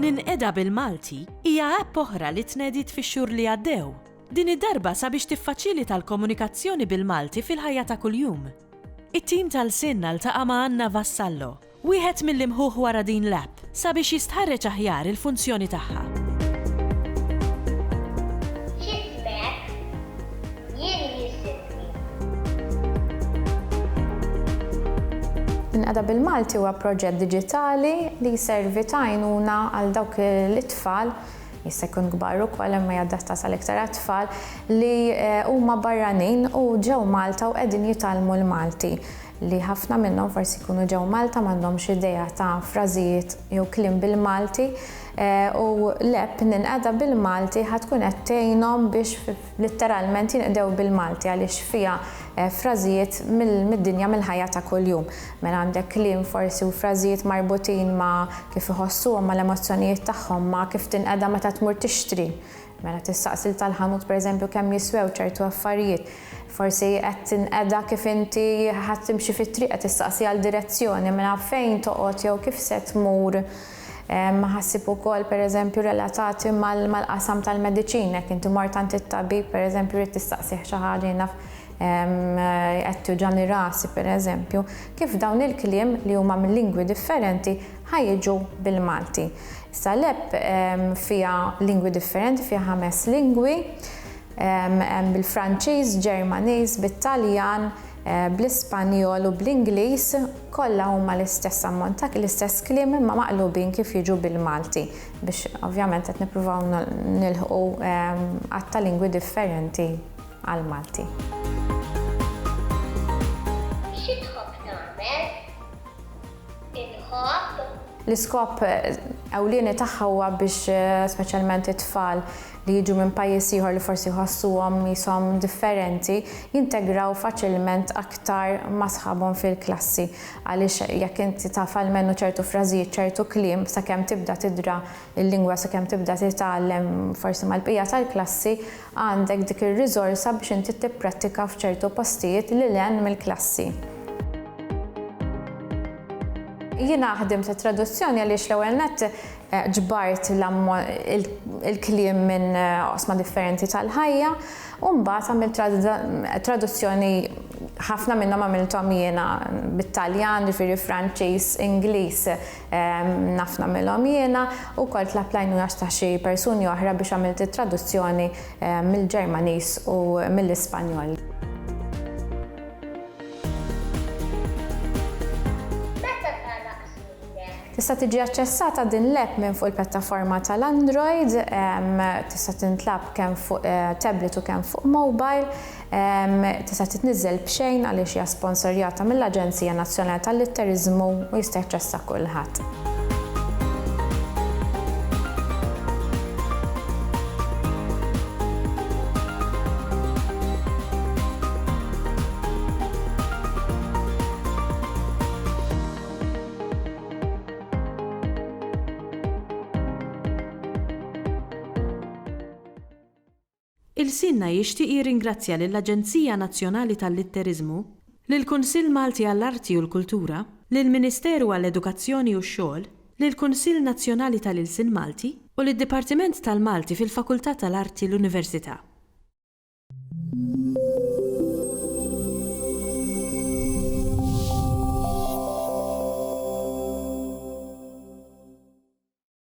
Ninqeda bil-Malti hija app oħra li tnedit fix-xhur li għaddew. Din id-darba sabiex tiffaċilita l-komunikazzjoni bil-Malti fil-ħajja ta' kuljum. It-tim tal-Sinna ltaqa' ma' Anna Vassallo, wieħed mill-imħuħ wara din l-app sabiex jistħarreġ aħjar il-funzjoni tagħha. Ninqeda bil-Malti huwa proġett diġitali li jservi ta' għajnuna għal dawk l-itfal, jista' jkun kbar ukoll imma jadatta sal-iktar tfal li huma barranin u ġew Malta u qegħdin jitgħallmu l-Malti. Li ħafna minnhom forsi jkunu ġew Malta m'għandhomx idea ta' frażijiet jew kliem bil-Malti u l-app Ninqeda bil-Malti ħatkun qed tgħinhom biex litteralment jinqdew bil-Malti għaliex fiha frażijiet mid-dinja mill-ħajja ta' kuljum. Mela għandek kliem forsi u frażijiet marbutin ma' kif iħossuhom mal-emozzjonijiet tagħhom, ma' kif tinqeda meta tmur tixtri. Mela tistaqsil tal-ħanut pereżempju kemm jiswew ċertu affarijiet. Forsi qed tinqeda kif inti ħadd timxi fit-triq qed tistaqsi għal direzzjoni mela fejn toqgħod jew kif se tmur. Ma ħassib ukoll pereżempju relatati mal-qasam tal-mediċina, jekk inti mort għand it-tabib pereżempju rid tistaqsih xi ħaġa naf qed tuġani rasi pereżempju, kif dawn il-kliem li huma minn lingwi differenti ħajġu bil-Malti. Issa l-app fiha lingwi differenti, fiha 5 lingwi, bil-Franċiż, Ġermaniż, bit-Taljan, bl-Ispanjol u bl-Ingliż kollha huma l-istess ammont ta' l-istess kliem imma maqlubin kif jiġu bil-Malti biex ovvjament qed nippruvaw nilħqu għatta lingwi differenti għall-Malti. Xi tħobb nagħmel? Inħobb? L-iskop ewlieni tagħha huwa biex speċjalment it-tfal li jiġu minn pajjiż ieħor li forsi jħossuhom jisom differenti jintegraw faċilment aktar ma' sħabhom fil-klassi għaliex jekk inti taf almenu ċertu frażijiet, ċertu kliem sakemm tibda tidra l-lingwa sakemm tibda titgħallem forsi mal-bqija tal-klassi għandek dik ir-riżorsa biex inti tipprattika f'ċertu postijiet li hemm mill-klassi. Jiena ħdimt traduzzjoni għaliex l-ewwel nett ġbart il-kliem minn oqsma differenti tal-ħajja u mbagħad għamilt traduzzjoni ħafna minnhom għamilthom jiena bit-Taljan, ġifieri Franċiż, Ingliż naf nagħmilhom jiena u wkoll tlaplajnu ta' xi persuni oħra biex għamilt it-traduzzjoni mill-Ġermaniż u mill-Ispanjol. Tista' tiġi aċċessata din l-app minn fuq il-pjattaforma tal-Android, tista' tintlab kemm fuq tablet u kemm fuq mobile, tista' titniżżel b'xejn għaliex hija sponsorjata mill-Aġenzija Nazzjonali tal-Litteriżmu u jista' jaċċessa kulħadd. Il-Sinna jixtieq jirringrazzja lill-Aġenzija Nazzjonali tal-Litteriżmu, lill-Kunsill Malti għall-Arti u l-Kultura, lill-Ministeru għall-Edukazzjoni u x-Xogħol, lill-Kunsill Nazzjonali tal-Ilsien Malti u lid-Dipartiment tal-Malti fil-Fakultà tal-Arti l-Università.